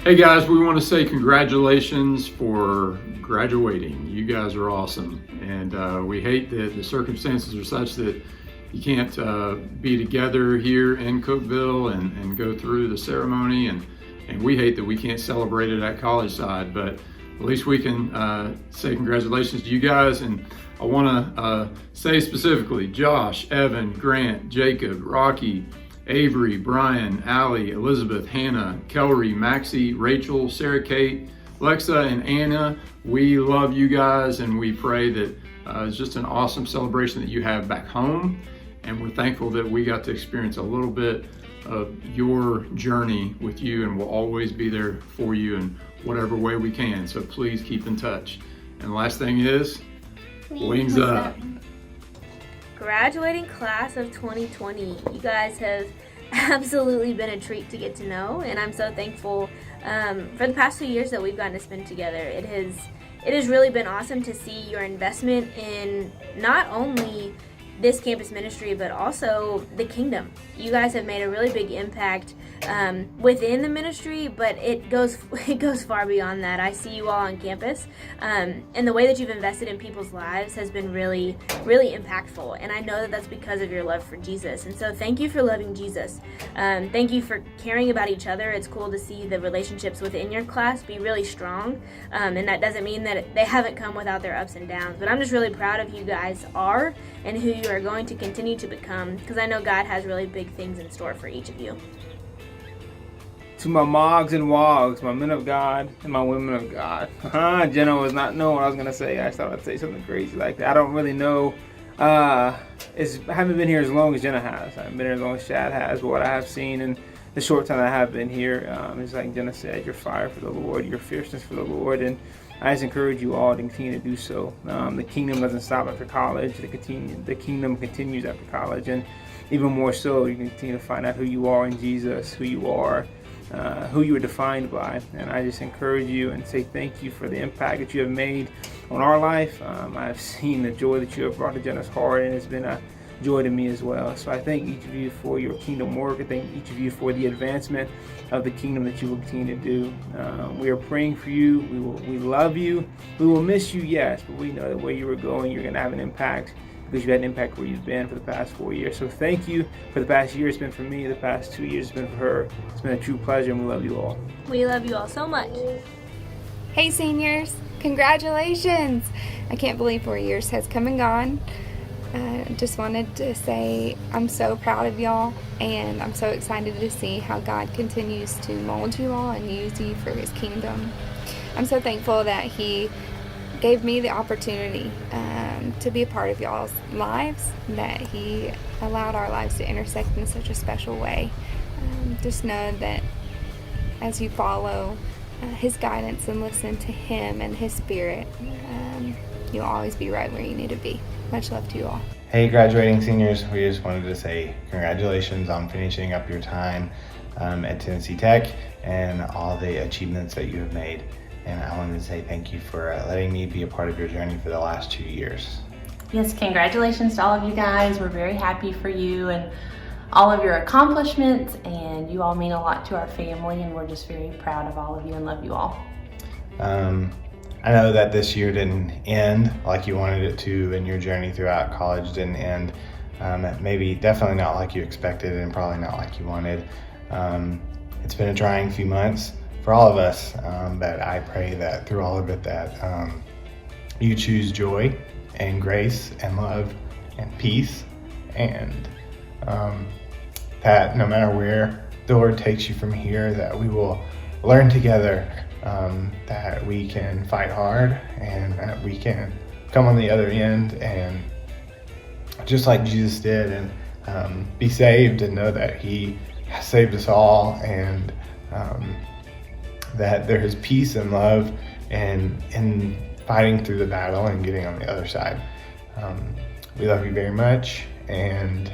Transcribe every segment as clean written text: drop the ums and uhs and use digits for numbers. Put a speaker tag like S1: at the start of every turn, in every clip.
S1: Hey guys, we want to say congratulations for graduating. You guys are awesome, and we hate that the circumstances are such that you can't be together here in Cookeville and go through the ceremony, and we hate that we can't celebrate it at College Side, but at least we can say congratulations to you guys. And I want to say specifically Josh, Evan, Grant, Jacob, Rocky, Avery, Brian, Allie, Elizabeth, Hannah, Kellery, Maxie, Rachel, Sarah Kate, Lexa, and Anna. We love you guys, and we pray that it's just an awesome celebration that you have back home. And we're thankful that we got to experience a little bit of your journey with you, and we'll always be there for you in whatever way we can. So please keep in touch. And the last thing is, wings up.
S2: Graduating class of 2020. You guys have absolutely been a treat to get to know, and I'm so thankful for the past 2 years that we've gotten to spend together. It has really been awesome to see your investment in not only this campus ministry, but also the kingdom. You guys have made a really big impact within the ministry, but it goes far beyond that. I see you all on campus, and the way that you've invested in people's lives has been really, really impactful. And I know that that's because of your love for Jesus. And so thank you for loving Jesus. Thank you for caring about each other. It's cool to see the relationships within your class be really strong. And that doesn't mean that they haven't come without their ups and downs, but I'm just really proud of who you guys are and who you are going to continue to become, because I know God has really big things in store for each of you.
S3: To my mogs and wogs, my men of God and my women of God. Jenna was not knowing what I was going to say. I thought I'd say something crazy like that. I don't really know. I haven't been here as long as Jenna has. I haven't been here as long as Chad has. But what I have seen in the short time that I have been here is, like Jenna said, your fire for the Lord, your fierceness for the Lord. And I just encourage you all to continue to do so. The kingdom doesn't stop after college. The kingdom continues after college. And even more so, you can continue to find out who you are in Jesus, who you are defined by. And I just encourage you and say thank you for the impact that you have made on our life. I've seen the joy that you have brought to Jenna's heart, and it's been a joy to me as well. So I thank each of you for your kingdom work. I thank each of you for the advancement of the kingdom that you will continue to do. We are praying for you. We love you. We will miss you, yes, but we know that where you are going, you're going to have an impact, because you had an impact where you've been for the past 4 years. So thank you for the past year. It's been for me. The past 2 years it's been for her. It's been a true pleasure, and we love you all.
S2: We love you all so much.
S4: Hey seniors, congratulations! I can't believe 4 years has come and gone. Just wanted to say I'm so proud of y'all, and I'm so excited to see how God continues to mold you all and use you for His kingdom. I'm so thankful that He gave me the opportunity to be a part of y'all's lives, that He allowed our lives to intersect in such a special way. Just know that as you follow His guidance and listen to Him and His Spirit, you'll always be right where you need to be. Much love to you all.
S5: Hey graduating seniors, we just wanted to say congratulations on finishing up your time at Tennessee Tech and all the achievements that you have made. And I wanted to say thank you for letting me be a part of your journey for the last 2 years.
S6: Yes, congratulations to all of you guys. We're very happy for you and all of your accomplishments, and you all mean a lot to our family, and we're just very proud of all of you and love you all.
S5: I know that this year didn't end like you wanted it to, and your journey throughout college didn't end. Definitely not like you expected, and probably not like you wanted. It's been a trying few months for all of us, but I pray that through all of it that you choose joy and grace and love and peace, and that no matter where the Lord takes you from here, that we will learn together, that we can fight hard and that we can come on the other end and just like Jesus did, and be saved and know that He has saved us all, and that there is peace and love and in fighting through the battle and getting on the other side. We love you very much, and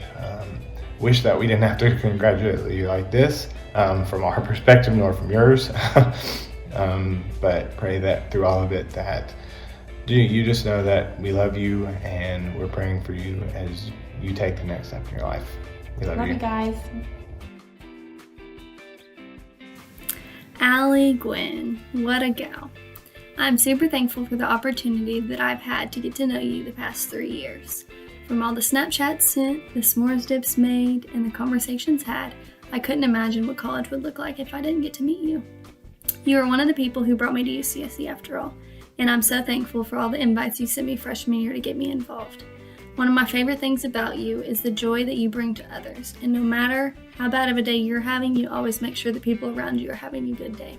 S5: wish that we didn't have to congratulate you like this from our perspective nor from yours. But pray that through all of it that you just know that we love you, and we're praying for you as you take the next step in your life. We love you
S6: Love you guys.
S7: Allie Gwynn, what a gal. I'm super thankful for the opportunity that I've had to get to know you the past 3 years. From all the Snapchats sent, the s'mores dips made, and the conversations had, I couldn't imagine what college would look like if I didn't get to meet you. You are one of the people who brought me to UCSC after all, and I'm so thankful for all the invites you sent me freshman year to get me involved. One of my favorite things about you is the joy that you bring to others, and no matter how bad of a day you're having, you always make sure the people around you are having a good day.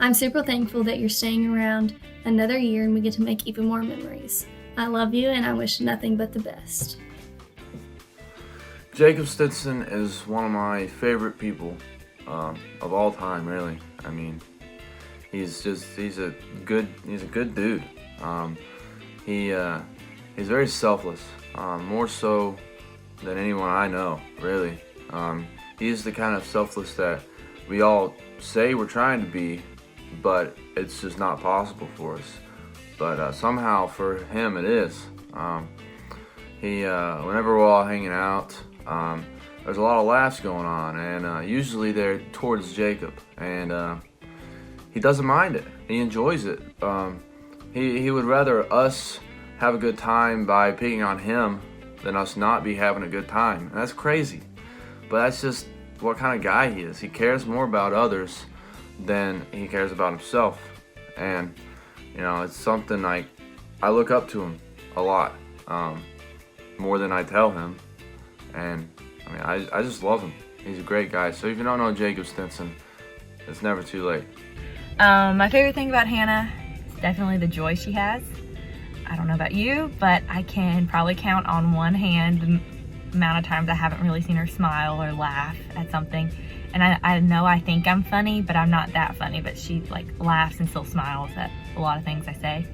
S7: I'm super thankful that you're staying around another year and we get to make even more memories. I love you and I wish nothing but the best.
S8: Jacob Stinson is one of my favorite people of all time, really. I mean, he's a good dude. He's very selfless, more so than anyone I know, really. He's the kind of selfless that we all say we're trying to be, but it's just not possible for us. But somehow for him it is. Whenever we're all hanging out, there's a lot of laughs going on, and usually they're towards Jacob, and he doesn't mind it. He enjoys it. He would rather us have a good time by picking on him than us not be having a good time. And that's crazy, but that's just what kind of guy he is. He cares more about others than he cares about himself, and it's something I look up to him a lot, more than I tell him. And I just love him. He's a great guy. So if you don't know Jacob Stinson, it's never too late.
S9: My favorite thing about Hannah is definitely the joy she has. I don't know about you, but I can probably count on one hand the amount of times I haven't really seen her smile or laugh at something. And I know I think I'm funny, but I'm not that funny, but she laughs and still smiles at a lot of things I say.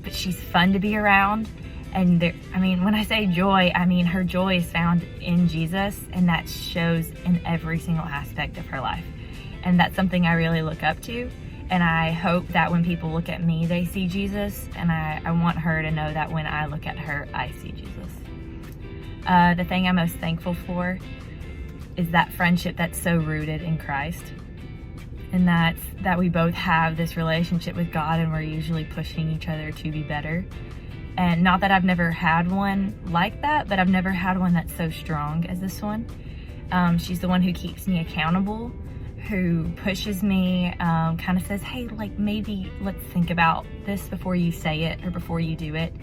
S9: But she's fun to be around. And when I say joy, I mean her joy is found in Jesus, and that shows in every single aspect of her life. And that's something I really look up to. And I hope that when people look at me, they see Jesus. And I want her to know that when I look at her, I see Jesus. The thing I'm most thankful for is that friendship that's so rooted in Christ. And that's that we both have this relationship with God, and we're usually pushing each other to be better. And not that I've never had one like that, but I've never had one that's so strong as this one. She's the one who keeps me accountable, who pushes me, kind of says, hey, maybe let's think about this before you say it or before you do it.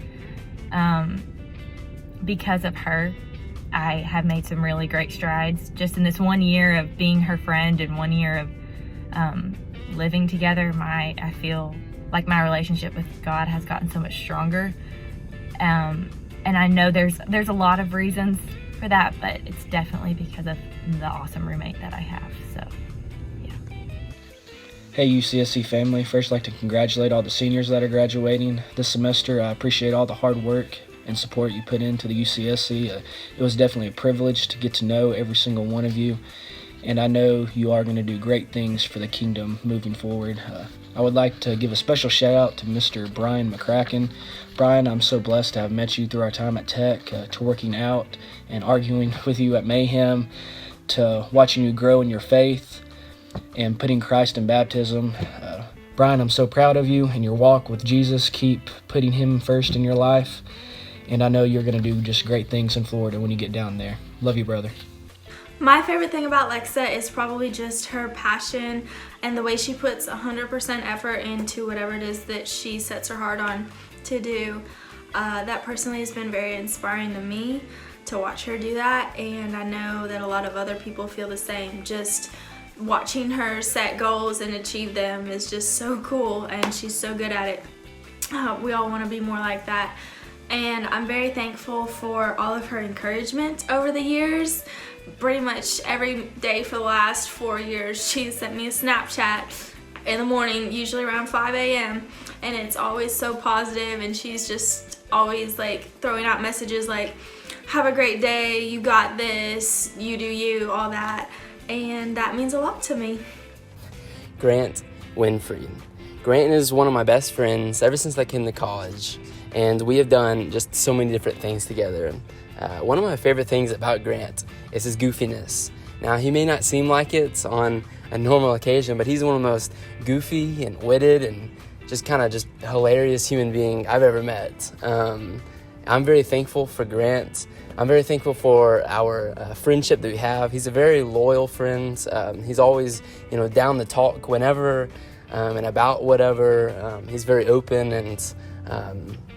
S9: Because of her, I have made some really great strides just in this 1 year of being her friend and 1 year of living together. I feel like my relationship with God has gotten so much stronger. And I know there's a lot of reasons for that, but it's definitely because of the awesome roommate that I have. So, yeah.
S10: Hey UCSC family, first I'd like to congratulate all the seniors that are graduating this semester. I appreciate all the hard work and support you put into the UCSC. It was definitely a privilege to get to know every single one of you, and I know you are going to do great things for the kingdom moving forward. I would like to give a special shout out to Mr. Brian McCracken. Brian, I'm so blessed to have met you through our time at Tech, to working out and arguing with you at Mayhem, to watching you grow in your faith and putting Christ in baptism. Brian, I'm so proud of you and your walk with Jesus. Keep putting him first in your life, and I know you're going to do just great things in Florida when you get down there. Love you, brother.
S11: My favorite thing about Lexa is probably just her passion and the way she puts 100% effort into whatever it is that she sets her heart on to do. That personally has been very inspiring to me to watch her do that, and I know that a lot of other people feel the same. Just watching her set goals and achieve them is just so cool, and she's so good at it. We all want to be more like that, and I'm very thankful for all of her encouragement over the years. Pretty much every day for the last 4 years, she sent me a Snapchat in the morning, usually around 5 a.m. and it's always so positive, and she's just always throwing out messages like, have a great day, you got this, you do you, all that, and that means a lot to me.
S12: Grant Winfrey. Grant is one of my best friends ever since I came to college, and we have done just so many different things together. One of my favorite things about Grant is his goofiness. Now, he may not seem like it on a normal occasion, but he's one of the most goofy and witted and just kind of just hilarious human being I've ever met. I'm very thankful for Grant. I'm very thankful for our friendship that we have. He's a very loyal friend. He's always, down to talk whenever and about whatever. He's very open, and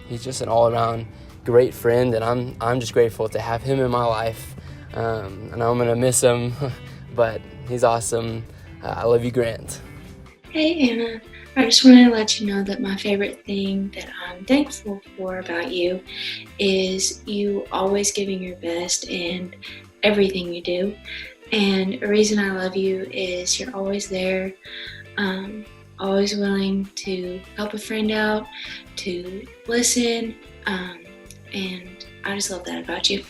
S12: he's just an all-around great friend, and I'm just grateful to have him in my life. And I'm gonna miss him, but he's awesome. I love you, Grant.
S13: Hey, Anna. I just wanted to let you know that my favorite thing that I'm thankful for about you is you always giving your best in everything you do. And a reason I love you is you're always there, always willing to help a friend out, to listen, and I just love that about you.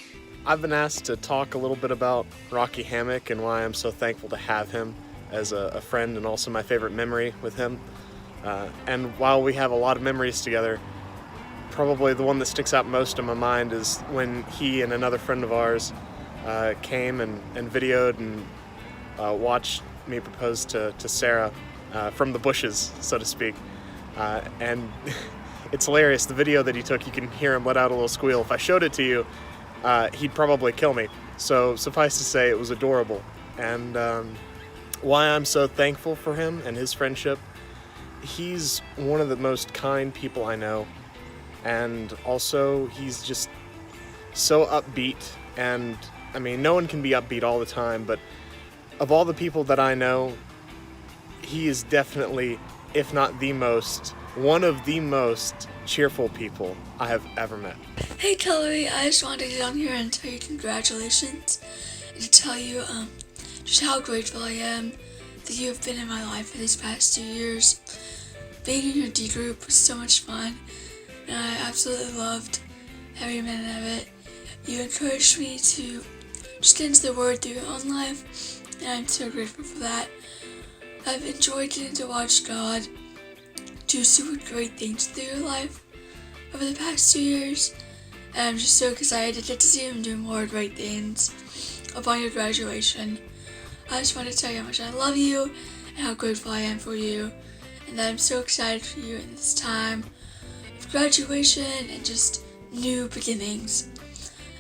S14: I've been asked to talk a little bit about Rocky Hammock and why I'm so thankful to have him as a friend and also my favorite memory with him. And while we have a lot of memories together, probably the one that sticks out most in my mind is when he and another friend of ours came and videoed and watched me propose to Sarah from the bushes, so to speak. And it's hilarious. The video that he took, you can hear him let out a little squeal. If I showed it to you, he'd probably kill me. So suffice to say, it was adorable. And why I'm so thankful for him and his friendship, he's one of the most kind people I know. And also, he's just so upbeat. And I mean, no one can be upbeat all the time, but of all the people that I know, he is definitely, if not the most, one of the most cheerful people I have ever met.
S15: Hey Hillary, I just wanted to get on here and tell you congratulations and to tell you just how grateful I am that you have been in my life for these past 2 years. Being in your D group was so much fun, and I absolutely loved every minute of it. You encouraged me to just get into the Word through your own life, and I'm so grateful for that. I've enjoyed getting to watch God do super great things through your life over the past 2 years, and I'm just so excited to get to see him do more great things upon your graduation. I just want to tell you how much I love you and how grateful I am for you, and that I'm so excited for you in this time of graduation and just new beginnings.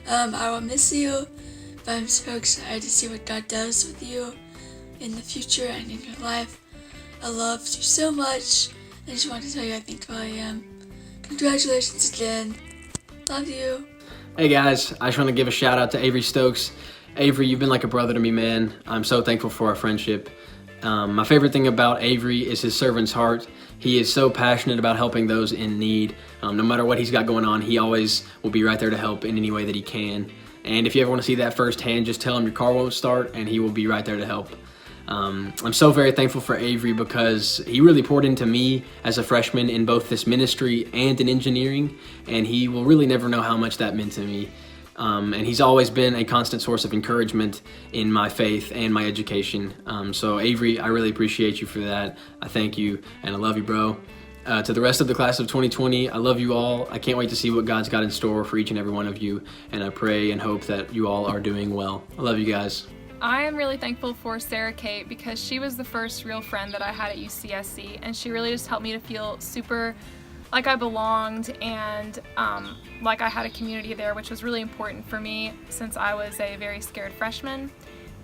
S15: I will miss you, but I'm so excited to see what God does with you in the future and in your life. I love you so much. I just want to tell you how thankful I am. Congratulations again. Love you.
S16: Hey guys, I just want to give a shout out to Avery Stokes. Avery, you've been like a brother to me, man. I'm so thankful for our friendship. My favorite thing about Avery is his servant's heart. He is so passionate about helping those in need. No matter what he's got going on, he always will be right there to help in any way that he can. And if you ever want to see that firsthand, just tell him your car won't start and he will be right there to help. I'm so very thankful for Avery because he really poured into me as a freshman in both this ministry and in engineering, and he will really never know how much that meant to me. And he's always been a constant source of encouragement in my faith and my education. So Avery, I really appreciate you for that. I thank you, and I love you, bro. To the rest of the class of 2020, I love you all. I can't wait to see what God's got in store for each and every one of you, and I pray and hope that you all are doing well. I love you guys.
S17: I am really thankful for Sarah Kate because she was the first real friend that I had at UCSC, and she really just helped me to feel super like I belonged and like I had a community there, which was really important for me since I was a very scared freshman.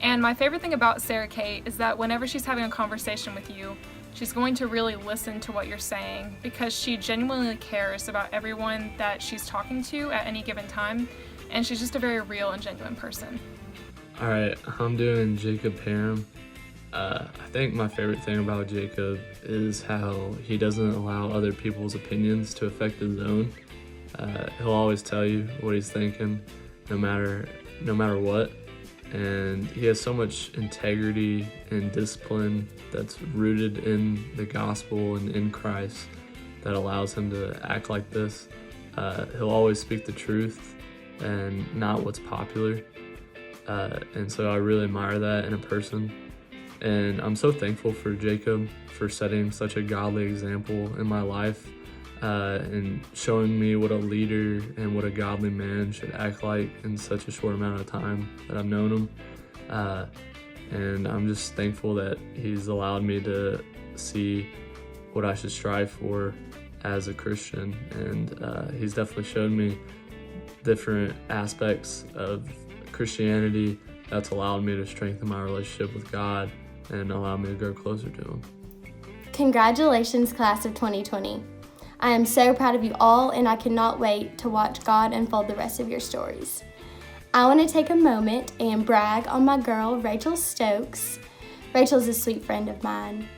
S17: And my favorite thing about Sarah Kate is that whenever she's having a conversation with you, she's going to really listen to what you're saying because she genuinely cares about everyone that she's talking to at any given time, and she's just a very real and genuine person.
S18: Alright, I'm doing Jacob Harum. I think my favorite thing about Jacob is how he doesn't allow other people's opinions to affect his own. He'll always tell you what he's thinking, no matter what. And he has so much integrity and discipline that's rooted in the gospel and in Christ that allows him to act like this. He'll always speak the truth and not what's popular. And so I really admire that in a person. And I'm so thankful for Jacob for setting such a godly example in my life and showing me what a leader and what a godly man should act like in such a short amount of time that I've known him. and I'm just thankful that he's allowed me to see what I should strive for as a Christian, and he's definitely showed me different aspects of Christianity that's allowed me to strengthen my relationship with God and allowed me to grow closer to Him.
S19: Congratulations, class of 2020. I am so proud of you all, and I cannot wait to watch God unfold the rest of your stories. I want to take a moment and brag on my girl, Rachel Stokes. Rachel's a sweet friend of mine.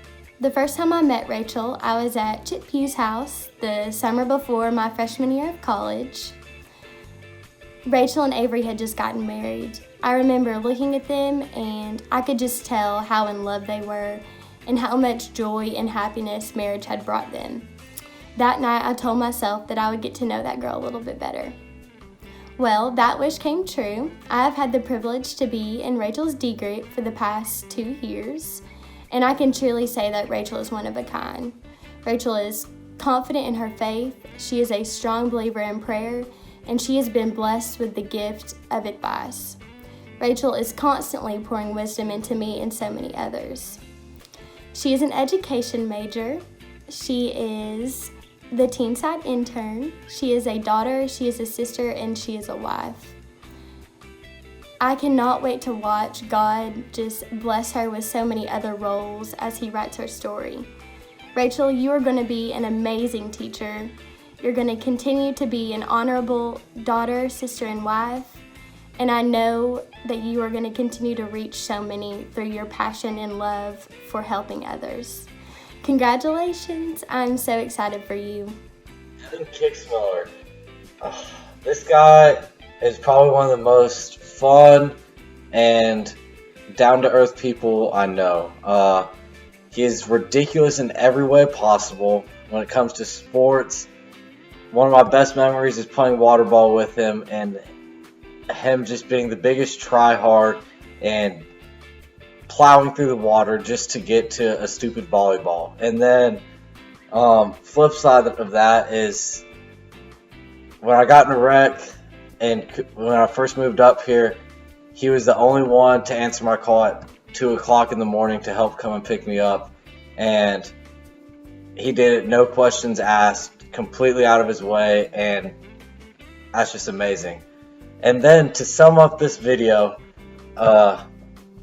S19: The first time I met Rachel, I was at Chip Pugh's house the summer before my freshman year of college. Rachel and Avery had just gotten married. I remember looking at them, and I could just tell how in love they were and how much joy and happiness marriage had brought them. That night, I told myself that I would get to know that girl a little bit better. Well, that wish came true. I have had the privilege to be in Rachel's D group for the past 2 years, and I can truly say that Rachel is one of a kind. Rachel is confident in her faith, she is a strong believer in prayer, and she has been blessed with the gift of advice. Rachel is constantly pouring wisdom into me and so many others. She is an education major. She is the Teenside intern. She is a daughter, she is a sister, and she is a wife. I cannot wait to watch God just bless her with so many other roles as He writes her story. Rachel, you are going to be an amazing teacher. You're going to continue to be an honorable daughter, sister, and wife. And I know that you are going to continue to reach so many through your passion and love for helping others. Congratulations. I'm so excited for you.
S20: Evan Kicksmiller. This guy is probably one of the most fun and down-to-earth people I know. He is ridiculous in every way possible when it comes to sports. One of my best memories is playing water ball with him and him just being the biggest try-hard and plowing through the water just to get to a stupid volleyball. And then flip side of that is when I got in a wreck and when I first moved up here, he was the only one to answer my call at 2 o'clock in the morning to help come and pick me up. And he did it, no questions asked, completely out of his way, and that's just amazing. And then to sum up this video,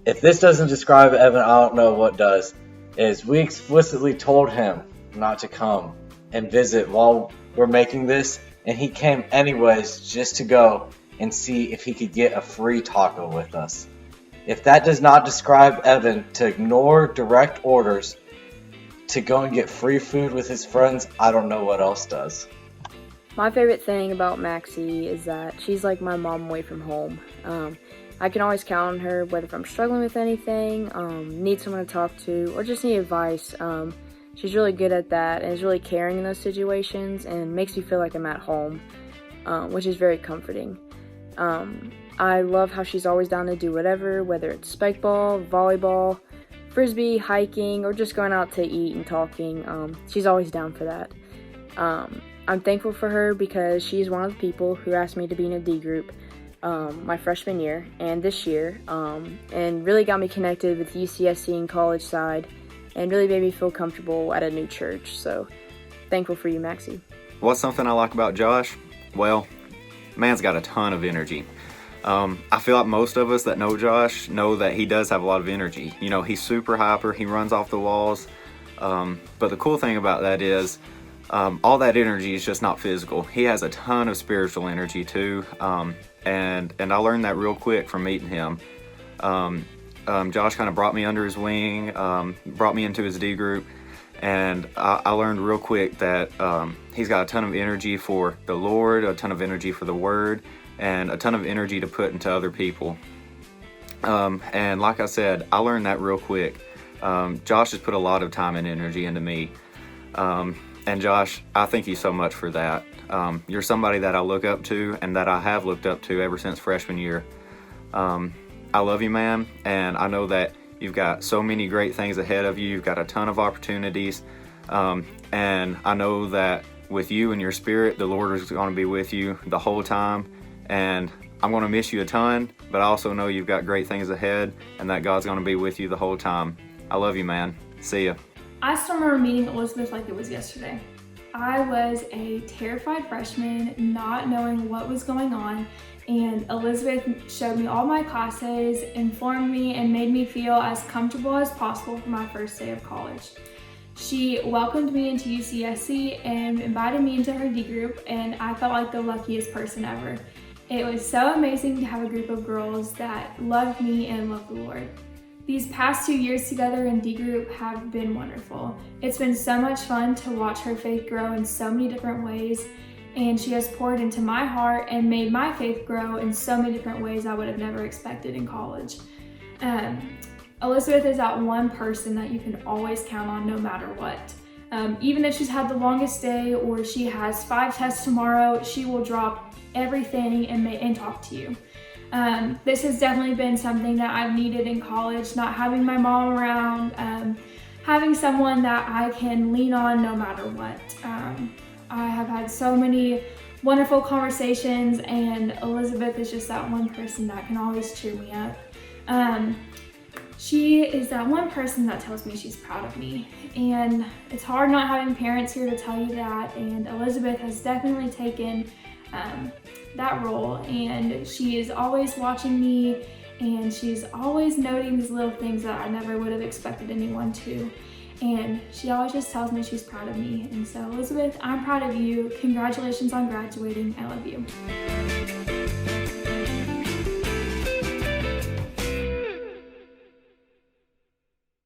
S20: if this doesn't describe Evan, I don't know what does, is we explicitly told him not to come and visit while we're making this, and he came anyways just to go and see if he could get a free taco with us. If that does not describe Evan to ignore direct orders to go and get free food with his friends, I don't know what else does.
S21: My favorite thing about Maxie is that she's like my mom away from home. I can always count on her, whether if I'm struggling with anything, need someone to talk to, or just need advice. She's really good at that and is really caring in those situations and makes me feel like I'm at home, which is very comforting. I love how she's always down to do whatever, whether it's spike ball, volleyball, frisbee, hiking, or just going out to eat and talking. She's always down for that. I'm thankful for her because she's one of the people who asked me to be in a D group my freshman year and this year, and really got me connected with UCSC and college side, and really made me feel comfortable at a new church. So thankful for you, Maxie.
S22: What's something I like about Josh? Well, man's got a ton of energy. I feel like most of us that know Josh know that he does have a lot of energy. You know, he's super hyper, he runs off the walls, but the cool thing about that is all that energy is just not physical. He has a ton of spiritual energy too, and I learned that real quick from meeting him. Josh kind of brought me under his wing, brought me into his D group, and I learned real quick that he's got a ton of energy for the Lord, a ton of energy for the Word, and a ton of energy to put into other people. And like I said, I learned that real quick. Josh has put a lot of time and energy into me. And Josh, I thank you so much for that. You're somebody that I look up to and that I have looked up to ever since freshman year. I love you, man, and I know that you've got so many great things ahead of you. You've got a ton of opportunities, and I know that with you and your spirit, the Lord is going to be with you the whole time, and I'm going to miss you a ton, but I also know you've got great things ahead and that God's going to be with you the whole time. I love you, man. See ya.
S11: I still remember meeting Elizabeth like it was yesterday. I was a terrified freshman, not knowing what was going on, and Elizabeth showed me all my classes, informed me, and made me feel as comfortable as possible for my first day of college. She welcomed me into UCSC and invited me into her D group, and I felt like the luckiest person ever. It was so amazing to have a group of girls that loved me and loved the Lord. These past 2 years together in D group have been wonderful. It's been so much fun to watch her faith grow in so many different ways, and she has poured into my heart and made my faith grow in so many different ways I would have never expected in college. Elizabeth is that one person that you can always count on no matter what. Even if she's had the longest day or she has 5 tests tomorrow, she will drop everything and talk to you. This has definitely been something that I've needed in college, not having my mom around, having someone that I can lean on no matter what. I have had so many wonderful conversations, and Elizabeth is just that one person that can always cheer me up. She is that one person that tells me she's proud of me, and it's hard not having parents here to tell you that, and Elizabeth has definitely taken that role, and she is always watching me, and she's always noting these little things that I never would have expected anyone to, and she always just tells me she's proud of me. And so Elizabeth, I'm proud of you. Congratulations on graduating. I love you.